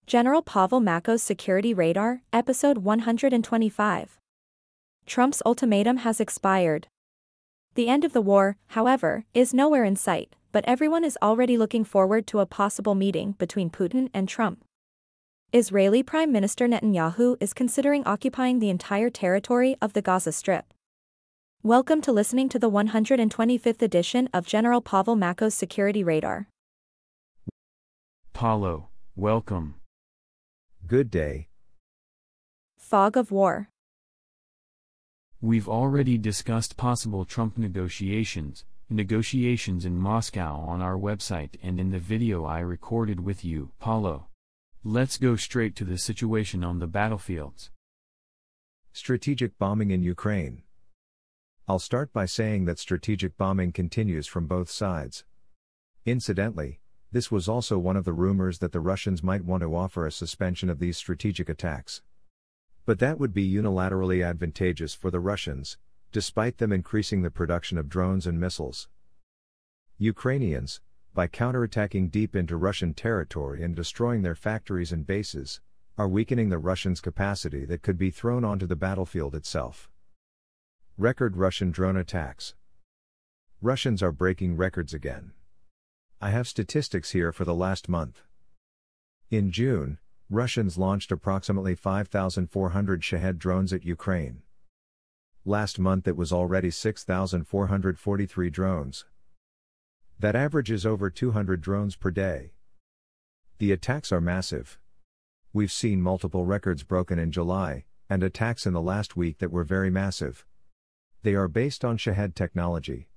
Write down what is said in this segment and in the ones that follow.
General Pavel Macko's Security Radar, Episode 125. Trump's ultimatum has expired. The end of the war, however, is nowhere in sight, but everyone is already looking forward to a possible meeting between Putin and Trump. Israeli Prime Minister Netanyahu is considering occupying the entire territory of the Gaza Strip. Welcome to listening to the 125th edition of General Pavel Macko's Security Radar. Paulo, welcome. Good day. Fog of war. We've already discussed possible Trump negotiations in Moscow on our website and in the video I recorded with you, Paulo. Let's go straight to the situation on the battlefields. Strategic bombing in Ukraine. I'll start by saying that strategic bombing continues from both sides. Incidentally, this was also one of the rumors that the Russians might want to offer a suspension of these strategic attacks. But that would be unilaterally advantageous for the Russians, despite them increasing the production of drones and missiles. Ukrainians, by counterattacking deep into Russian territory and destroying their factories and bases, are weakening the Russians' capacity that could be thrown onto the battlefield itself. Record Russian drone attacks. Russians are breaking records again. I have statistics here for the last month. In June, Russians launched approximately 5,400 Shahed drones at Ukraine. Last month it was already 6,443 drones. That averages over 200 drones per day. The attacks are massive. We've seen multiple records broken in July, and attacks in the last week that were very massive. They are based on Shahed technology.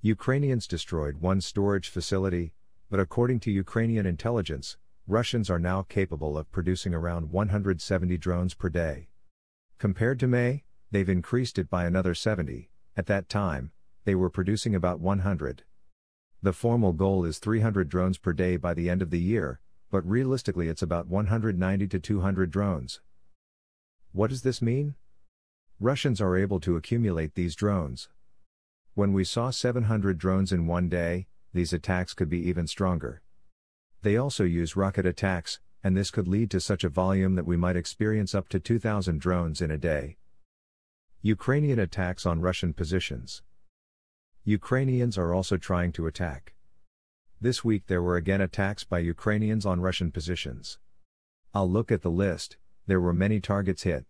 Ukrainians destroyed one storage facility, but according to Ukrainian intelligence, Russians are now capable of producing around 170 drones per day. Compared to May, they've increased it by another 70, at that time, they were producing about 100. The formal goal is 300 drones per day by the end of the year, but realistically it's about 190 to 200 drones. What does this mean? Russians are able to accumulate these drones. When we saw 700 drones in one day, these attacks could be even stronger. They also use rocket attacks, and this could lead to such a volume that we might experience up to 2,000 drones in a day. Ukrainian attacks on Russian positions. Ukrainians are also trying to attack. This week there were again attacks by Ukrainians on Russian positions. I'll look at the list. There were many targets hit.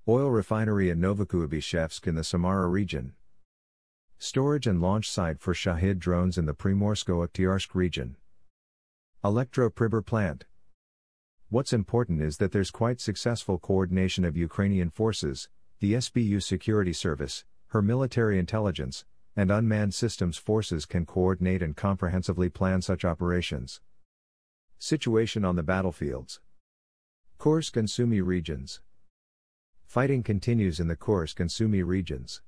Oil refinery in Novokuyabishevsk in the Samara region. Storage and launch site for Shahed drones in the Primorsko-Akhtyarsk region. Electro-Pribor plant. What's important is that there's quite successful coordination of Ukrainian forces, the SBU security service, her military intelligence, and unmanned systems forces can coordinate and comprehensively plan such operations. Situation on the battlefields. Kursk and Sumy regions. Fighting continues in the Kursk and Sumy regions.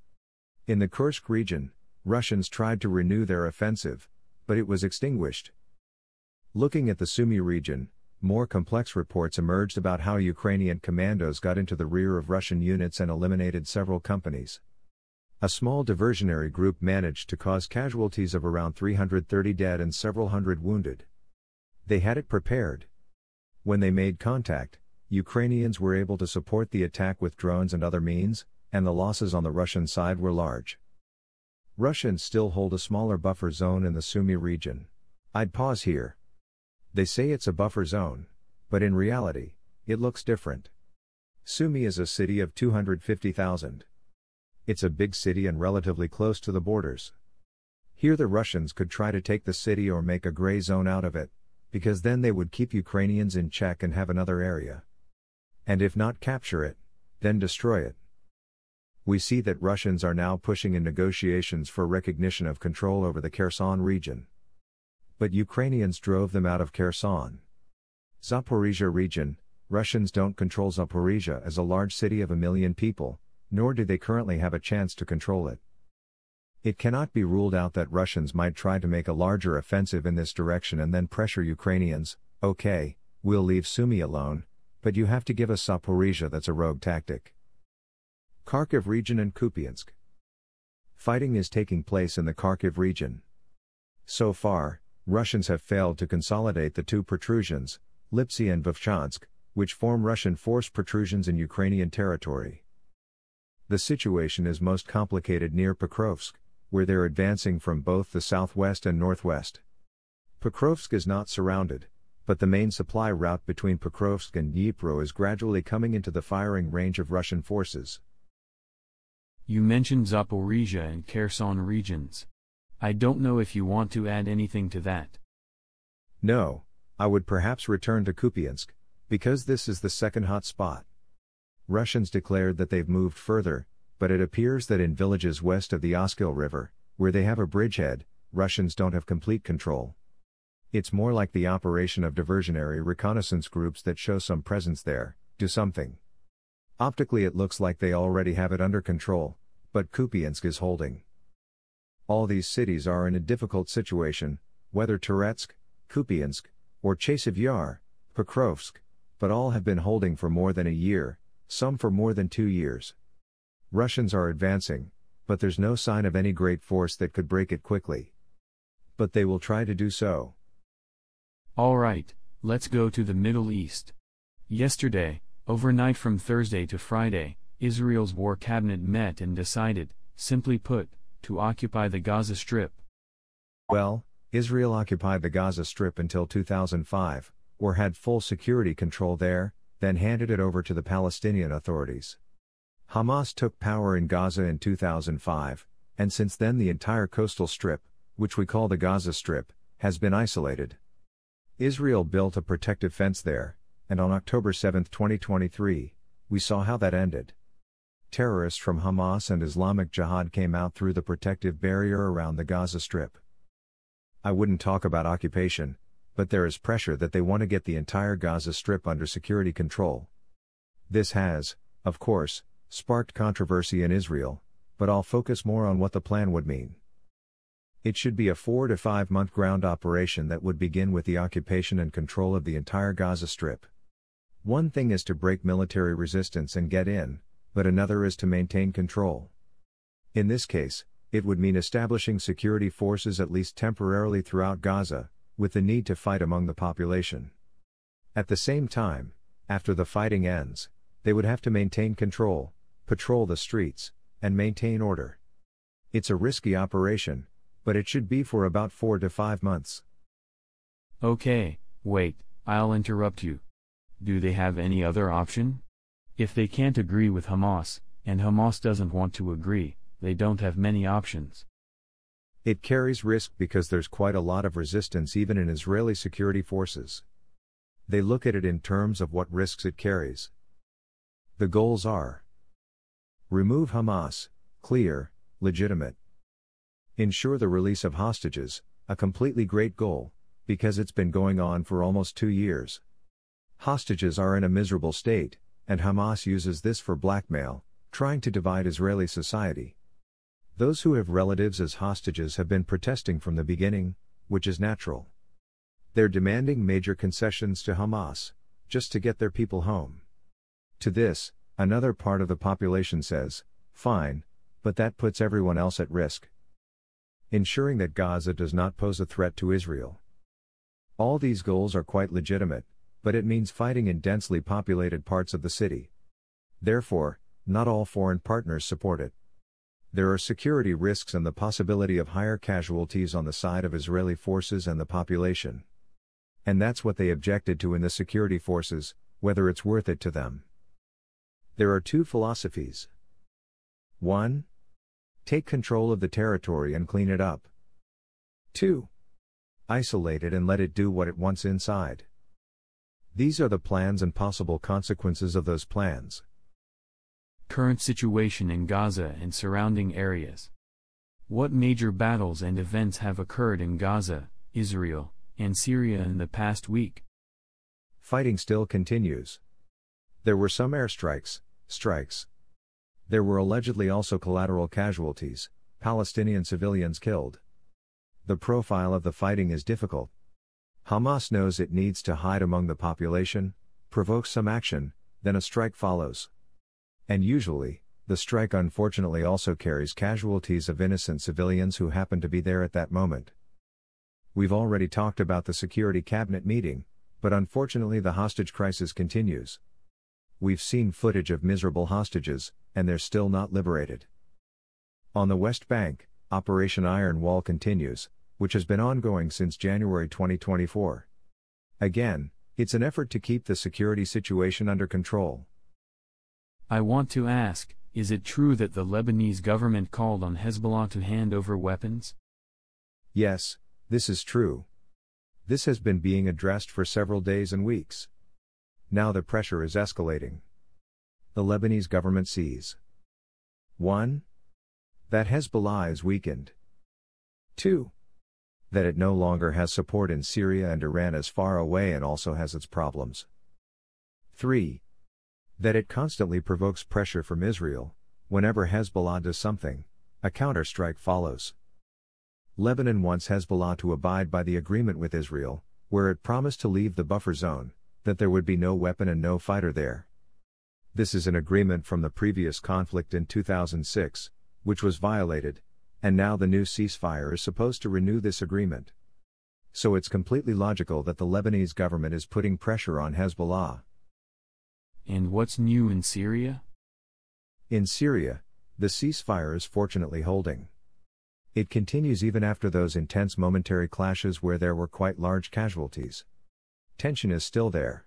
In the Kursk region, Russians tried to renew their offensive, but it was extinguished. Looking at the Sumy region, more complex reports emerged about how Ukrainian commandos got into the rear of Russian units and eliminated several companies. A small diversionary group managed to cause casualties of around 330 dead and several hundred wounded. They had it prepared. When they made contact, Ukrainians were able to support the attack with drones and other means, and the losses on the Russian side were large. Russians still hold a smaller buffer zone in the Sumy region. I'd pause here. They say it's a buffer zone, but in reality, it looks different. Sumy is a city of 250,000. It's a big city and relatively close to the borders. Here the Russians could try to take the city or make a gray zone out of it, because then they would keep Ukrainians in check and have another area. And if not capture it, then destroy it. We see that Russians are now pushing in negotiations for recognition of control over the Kherson region. But Ukrainians drove them out of Kherson. Zaporizhia region. Russians don't control Zaporizhia as a large city of 1 million people, nor do they currently have a chance to control it. It cannot be ruled out that Russians might try to make a larger offensive in this direction and then pressure Ukrainians. Okay, we'll leave Sumy alone, but you have to give us Zaporizhia. That's a rogue tactic. Kharkiv region and Kupiansk. Fighting is taking place in the Kharkiv region. So far, Russians have failed to consolidate the two protrusions, Lipsy and Vovchansk, which form Russian force protrusions in Ukrainian territory. The situation is most complicated near Pokrovsk, where they're advancing from both the southwest and northwest. Pokrovsk is not surrounded, but the main supply route between Pokrovsk and Dnipro is gradually coming into the firing range of Russian forces. You mentioned Zaporizhia and Kherson regions. I don't know if you want to add anything to that. No, I would perhaps return to Kupiansk, because this is the second hot spot. Russians declared that they've moved further, but it appears that in villages west of the Oskil River, where they have a bridgehead, Russians don't have complete control. It's more like the operation of diversionary reconnaissance groups that show some presence there, do something. Optically it looks like they already have it under control, but Kupiansk is holding. All these cities are in a difficult situation, whether Toretsk, Kupiansk, or Chasiv Yar, Pokrovsk, but all have been holding for more than a year, some for more than 2 years. Russians are advancing, but there's no sign of any great force that could break it quickly. But they will try to do so. Alright, let's go to the Middle East. Yesterday, overnight from Thursday to Friday, Israel's war cabinet met and decided, simply put, to occupy the Gaza Strip. Well, Israel occupied the Gaza Strip until 2005, or had full security control there, then handed it over to the Palestinian authorities. Hamas took power in Gaza in 2005, and since then the entire coastal strip, which we call the Gaza Strip, has been isolated. Israel built a protective fence there, and on October 7, 2023, we saw how that ended. Terrorists from Hamas and Islamic Jihad came out through the protective barrier around the Gaza Strip. I wouldn't talk about occupation, but there is pressure that they want to get the entire Gaza Strip under security control. This has, of course, sparked controversy in Israel, but I'll focus more on what the plan would mean. It should be a 4 to 5 month ground operation that would begin with the occupation and control of the entire Gaza Strip. One thing is to break military resistance and get in, but another is to maintain control. In this case, it would mean establishing security forces at least temporarily throughout Gaza, with the need to fight among the population. At the same time, after the fighting ends, they would have to maintain control, patrol the streets, and maintain order. It's a risky operation, but it should be for about 4 to 5 months. Okay, wait, I'll interrupt you. Do they have any other option? If they can't agree with Hamas, and Hamas doesn't want to agree, they don't have many options. It carries risk because there's quite a lot of resistance even in Israeli security forces. They look at it in terms of what risks it carries. The goals are: remove Hamas, clear, legitimate. Ensure the release of hostages, a completely great goal, because it's been going on for almost 2 years. Hostages are in a miserable state, and Hamas uses this for blackmail, trying to divide Israeli society. Those who have relatives as hostages have been protesting from the beginning, which is natural. They're demanding major concessions to Hamas, just to get their people home. To this, another part of the population says, fine, but that puts everyone else at risk. Ensuring that Gaza does not pose a threat to Israel. All these goals are quite legitimate, but it means fighting in densely populated parts of the city. Therefore, not all foreign partners support it. There are security risks and the possibility of higher casualties on the side of Israeli forces and the population. And that's what they objected to in the security forces, whether it's worth it to them. There are 2 philosophies. 1. Take control of the territory and clean it up. 2. Isolate it and let it do what it wants inside. These are the plans and possible consequences of those plans. Current situation in Gaza and surrounding areas. What major battles and events have occurred in Gaza, Israel, and Syria in the past week? Fighting still continues. There were some airstrikes, strikes. There were allegedly also collateral casualties, Palestinian civilians killed. The profile of the fighting is difficult. Hamas knows it needs to hide among the population, provoke some action, then a strike follows. And usually, the strike unfortunately also carries casualties of innocent civilians who happen to be there at that moment. We've already talked about the Security Cabinet meeting, But unfortunately the hostage crisis continues. We've seen footage of miserable hostages, and they're still not liberated. On the West Bank, Operation Iron Wall continues, which has been ongoing since January 2024. Again, it's an effort to keep the security situation under control. I want to ask, is it true that the Lebanese government called on Hezbollah to hand over weapons? Yes, this is true. This has been being addressed for several days and weeks. Now the pressure is escalating. The Lebanese government sees 1. That Hezbollah is weakened. 2. That it no longer has support in Syria and Iran is far away and also has its problems. 3. That it constantly provokes pressure from Israel. Whenever Hezbollah does something, a counterstrike follows. Lebanon wants Hezbollah to abide by the agreement with Israel, where it promised to leave the buffer zone, that there would be no weapon and no fighter there. This is an agreement from the previous conflict in 2006, which was violated, and now the new ceasefire is supposed to renew this agreement. So it's completely logical that the Lebanese government is putting pressure on Hezbollah. And what's new in Syria? In Syria, the ceasefire is fortunately holding. It continues even after those intense momentary clashes where there were quite large casualties. Tension is still there.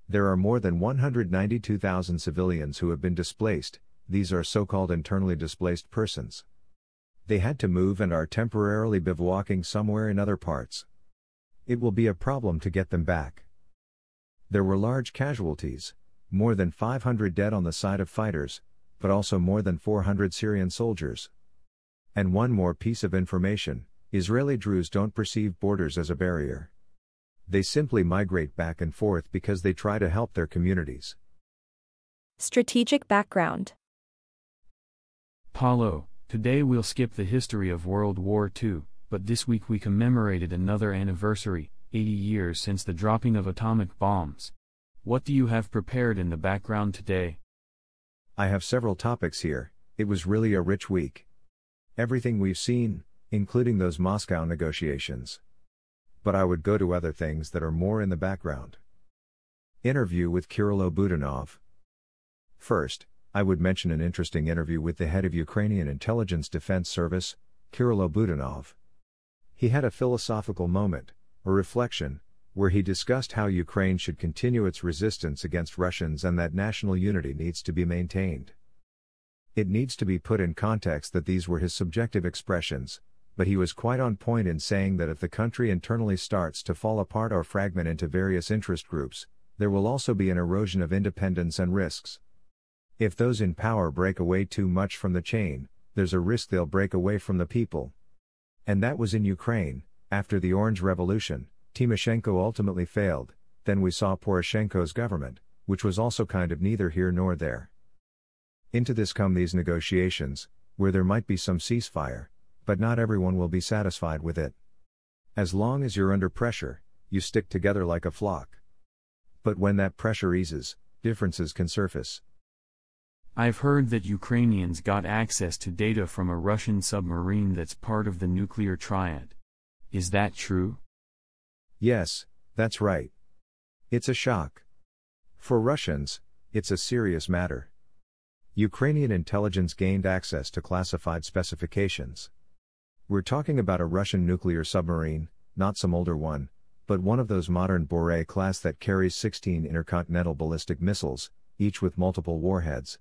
There are more than 192,000 civilians who have been displaced. These are so-called internally displaced persons. They had to move and are temporarily bivouacking somewhere in other parts. It will be a problem to get them back. There were large casualties, more than 500 dead on the side of fighters, but also more than 400 Syrian soldiers. And one more piece of information, Israeli Druze don't perceive borders as a barrier. They simply migrate back and forth because they try to help their communities. Strategic background. Paulo, today we'll skip the history of World War II, but this week we commemorated another anniversary, 80 years since the dropping of atomic bombs. What do you have prepared in the background today? I have several topics here. It was really a rich week. Everything we've seen, including those Moscow negotiations. But I would go to other things that are more in the background. Interview with Kirill Budanov. First, I would mention an interesting interview with the head of Ukrainian Intelligence Defense Service, Kirill Budanov. He had a philosophical moment, a reflection, where he discussed how Ukraine should continue its resistance against Russians and that national unity needs to be maintained. It needs to be put in context that these were his subjective expressions, but he was quite on point in saying that if the country internally starts to fall apart or fragment into various interest groups, there will also be an erosion of independence and risks. If those in power break away too much from the chain, there's a risk they'll break away from the people. And that was in Ukraine. After the Orange Revolution, Tymoshenko ultimately failed, then we saw Poroshenko's government, which was also kind of neither here nor there. Into this come these negotiations, where there might be some ceasefire, but not everyone will be satisfied with it. As long as you're under pressure, you stick together like a flock. But when that pressure eases, differences can surface. I've heard that Ukrainians got access to data from a Russian submarine that's part of the nuclear triad. Is that true? Yes, that's right. It's a shock. For Russians, it's a serious matter. Ukrainian intelligence gained access to classified specifications. We're talking about a Russian nuclear submarine, not some older one, but one of those modern Borei class that carries 16 intercontinental ballistic missiles, each with multiple warheads.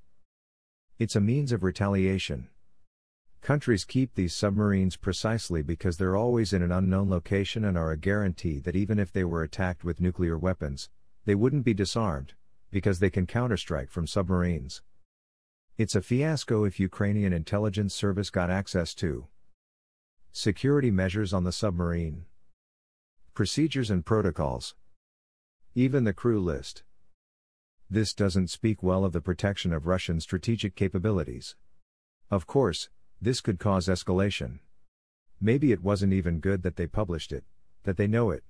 It's a means of retaliation. Countries keep these submarines precisely because they're always in an unknown location and are a guarantee that even if they were attacked with nuclear weapons, they wouldn't be disarmed, because they can counterstrike from submarines. It's a fiasco if Ukrainian intelligence service got access to security measures on the submarine, procedures and protocols, even the crew list. This doesn't speak well of the protection of Russian strategic capabilities. Of course, this could cause escalation. Maybe it wasn't even good that they published it, that they know it.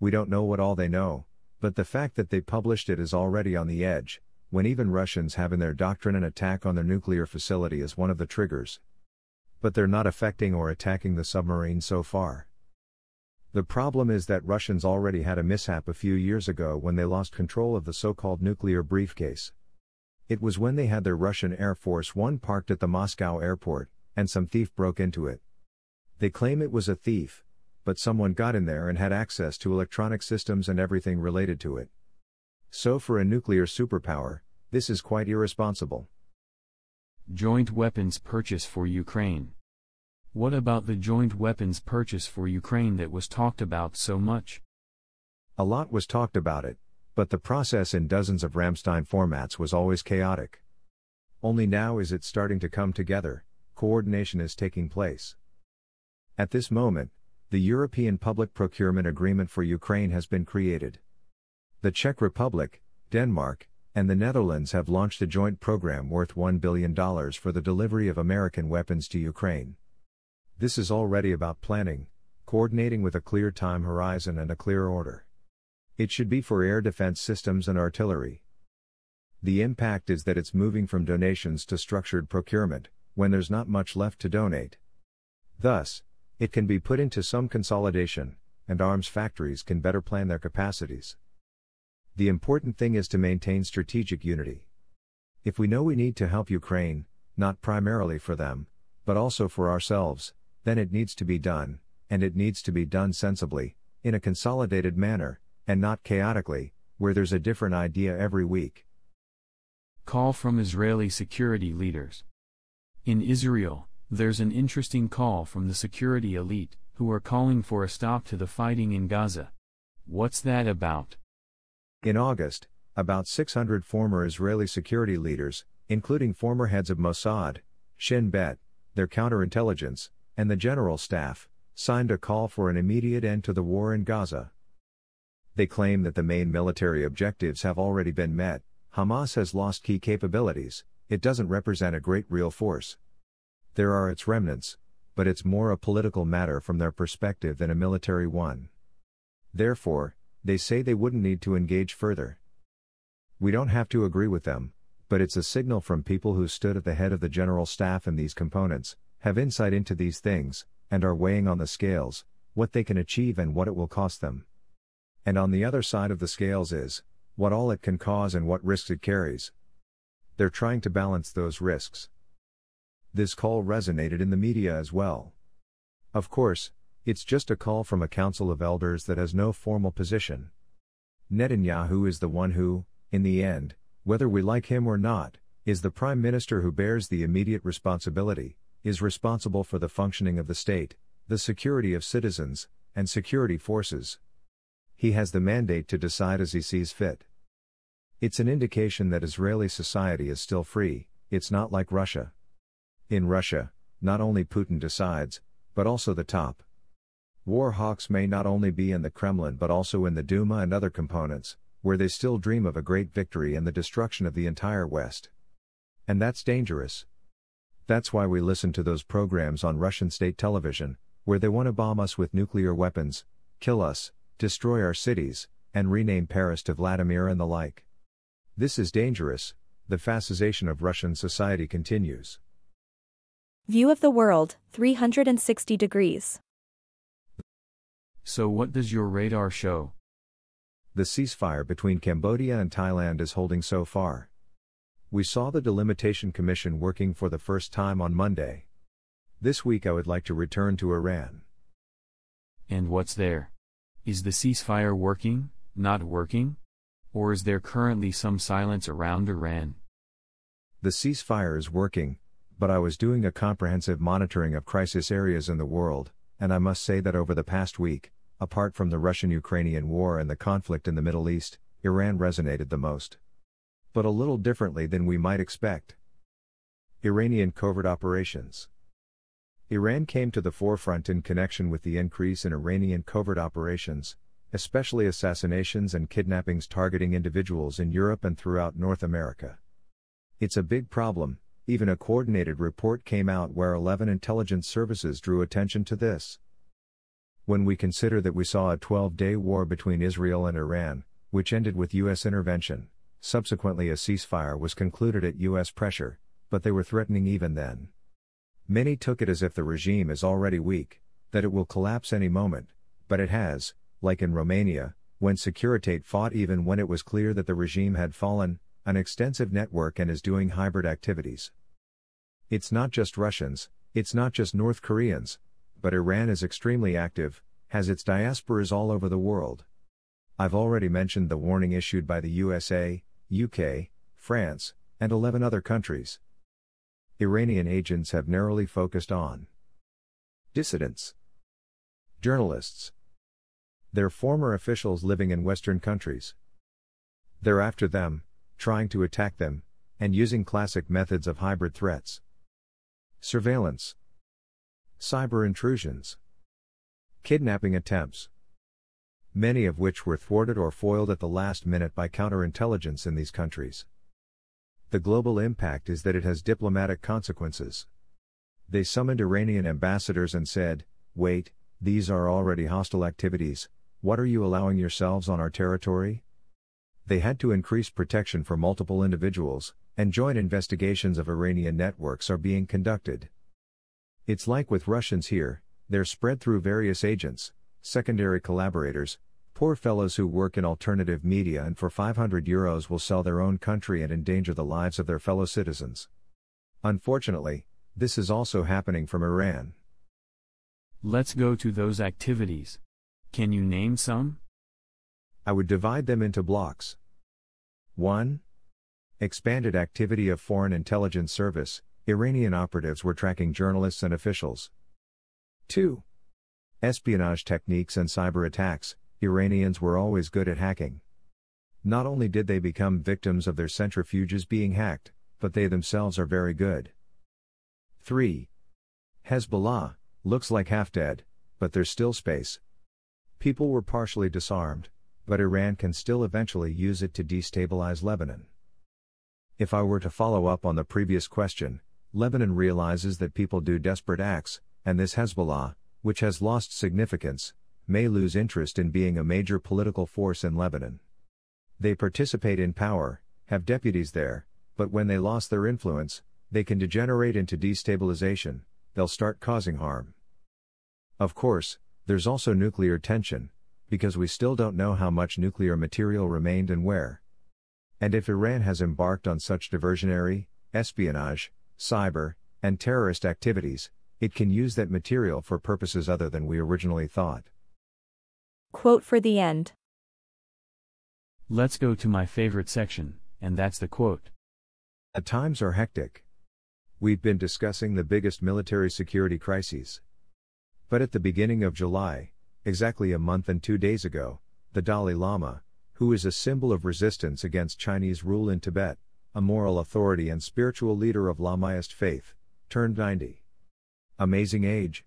We don't know what all they know, but the fact that they published it is already on the edge, when even Russians have in their doctrine an attack on their nuclear facility as one of the triggers. But they're not affecting or attacking the submarine so far. The problem is that Russians already had a mishap a few years ago when they lost control of the so-called nuclear briefcase. It was when they had their Russian Air Force One parked at the Moscow airport, and some thief broke into it. They claim it was a thief, but someone got in there and had access to electronic systems and everything related to it. So for a nuclear superpower, this is quite irresponsible. Joint weapons purchase for Ukraine. What about the joint weapons purchase for Ukraine that was talked about so much? A lot was talked about it, but the process in dozens of Ramstein formats was always chaotic. Only now is it starting to come together, coordination is taking place. At this moment, the European Public Procurement Agreement for Ukraine has been created. The Czech Republic, Denmark, and the Netherlands have launched a joint program worth $1 billion for the delivery of American weapons to Ukraine. This is already about planning, coordinating with a clear time horizon and a clear order. It should be for air defense systems and artillery. The impact is that it's moving from donations to structured procurement, when there's not much left to donate. Thus, it can be put into some consolidation, and arms factories can better plan their capacities. The important thing is to maintain strategic unity. If we know we need to help Ukraine, not primarily for them, but also for ourselves, then it needs to be done, and it needs to be done sensibly, in a consolidated manner, and not chaotically, where there's a different idea every week. Call from Israeli security leaders. In Israel, there's an interesting call from the security elite, who are calling for a stop to the fighting in Gaza. What's that about? In August, about 600 former Israeli security leaders, including former heads of Mossad, Shin Bet, their counterintelligence, and the general staff, signed a call for an immediate end to the war in Gaza. They claim that the main military objectives have already been met. Hamas has lost key capabilities, it doesn't represent a great real force. There are its remnants, but it's more a political matter from their perspective than a military one. Therefore, they say they wouldn't need to engage further. We don't have to agree with them, but it's a signal from people who stood at the head of the general staff in these components, have insight into these things, and are weighing on the scales, what they can achieve and what it will cost them. And on the other side of the scales is, what all it can cause and what risks it carries. They're trying to balance those risks. This call resonated in the media as well. Of course, it's just a call from a council of elders that has no formal position. Netanyahu is the one who, in the end, whether we like him or not, is the prime minister who bears the immediate responsibility, is responsible for the functioning of the state, the security of citizens, and security forces. He has the mandate to decide as he sees fit. It's an indication that Israeli society is still free, it's not like Russia. In Russia, not only Putin decides, but also the top. War hawks may not only be in the Kremlin but also in the Duma and other components, where they still dream of a great victory and the destruction of the entire West. And that's dangerous. That's why we listen to those programs on Russian state television, where they want to bomb us with nuclear weapons, kill us, destroy our cities, and rename Paris to Vladimir and the like. This is dangerous. The fascisation of Russian society continues. View of the world, 360 degrees. So what does your radar show? The ceasefire between Cambodia and Thailand is holding so far. We saw the Delimitation Commission working for the first time on Monday. This week I would like to return to Iran. And what's there? Is the ceasefire working, not working? Or is there currently some silence around Iran? The ceasefire is working, but I was doing a comprehensive monitoring of crisis areas in the world, and I must say that over the past week, apart from the Russian-Ukrainian war and the conflict in the Middle East, Iran resonated the most. But a little differently than we might expect. Iranian covert operations. Iran came to the forefront in connection with the increase in Iranian covert operations, especially assassinations and kidnappings targeting individuals in Europe and throughout North America. It's a big problem. Even a coordinated report came out where 11 intelligence services drew attention to this. When we consider that we saw a 12-day war between Israel and Iran, which ended with U.S. intervention, subsequently a ceasefire was concluded at U.S. pressure, but they were threatening even then. Many took it as if the regime is already weak, that it will collapse any moment, But it has, like in Romania, when Securitate fought even when it was clear that the regime had fallen, an extensive network and is doing hybrid activities. It's not just Russians, it's not just North Koreans, but Iran is extremely active, has its diasporas all over the world. I've already mentioned the warning issued by the USA, UK, France, and 11 other countries. Iranian agents have narrowly focused on dissidents, journalists, their former officials living in Western countries. They're after them, trying to attack them, and using classic methods of hybrid threats. Surveillance, cyber intrusions, kidnapping attempts, many of which were thwarted or foiled at the last minute by counterintelligence in these countries. The global impact is that it has diplomatic consequences. They summoned Iranian ambassadors and said, "Wait, these are already hostile activities, what are you allowing yourselves on our territory?" They had to increase protection for multiple individuals, and joint investigations of Iranian networks are being conducted. It's like with Russians here, they're spread through various agents, secondary collaborators, poor fellows who work in alternative media and for €500 will sell their own country and endanger the lives of their fellow citizens. Unfortunately, this is also happening from Iran. Let's go to those activities. Can you name some? I would divide them into blocks. 1. Expanded activity of Foreign Intelligence Service, Iranian operatives were tracking journalists and officials. 2. Espionage techniques and cyber attacks, Iranians were always good at hacking. Not only did they become victims of their centrifuges being hacked, but they themselves are very good. 3. Hezbollah, looks like half dead, but there's still space. People were partially disarmed, but Iran can still eventually use it to destabilize Lebanon. If I were to follow up on the previous question, Lebanon realizes that people do desperate acts, and this Hezbollah, which has lost significance, may lose interest in being a major political force in Lebanon. They participate in power, have deputies there, but when they lost their influence, they can degenerate into destabilization, they'll start causing harm. Of course, there's also nuclear tension, because we still don't know how much nuclear material remained and where. And if Iran has embarked on such diversionary, espionage, cyber, and terrorist activities, it can use that material for purposes other than we originally thought. Quote for the end. Let's go to my favorite section, and that's the quote. The times are hectic. We've been discussing the biggest military security crises. But at the beginning of July, exactly a month and 2 days ago, the Dalai Lama, who is a symbol of resistance against Chinese rule in Tibet, a moral authority and spiritual leader of Lamaist faith, turned 90. Amazing age.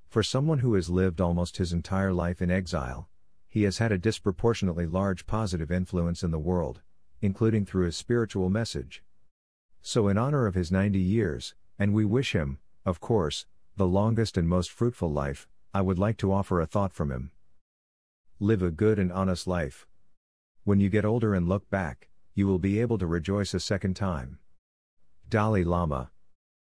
For someone who has lived almost his entire life in exile, he has had a disproportionately large positive influence in the world, including through his spiritual message. So in honor of his 90 years, and we wish him, of course, the longest and most fruitful life, I would like to offer a thought from him. Live a good and honest life. When you get older and look back, you will be able to rejoice a second time. Dalai Lama,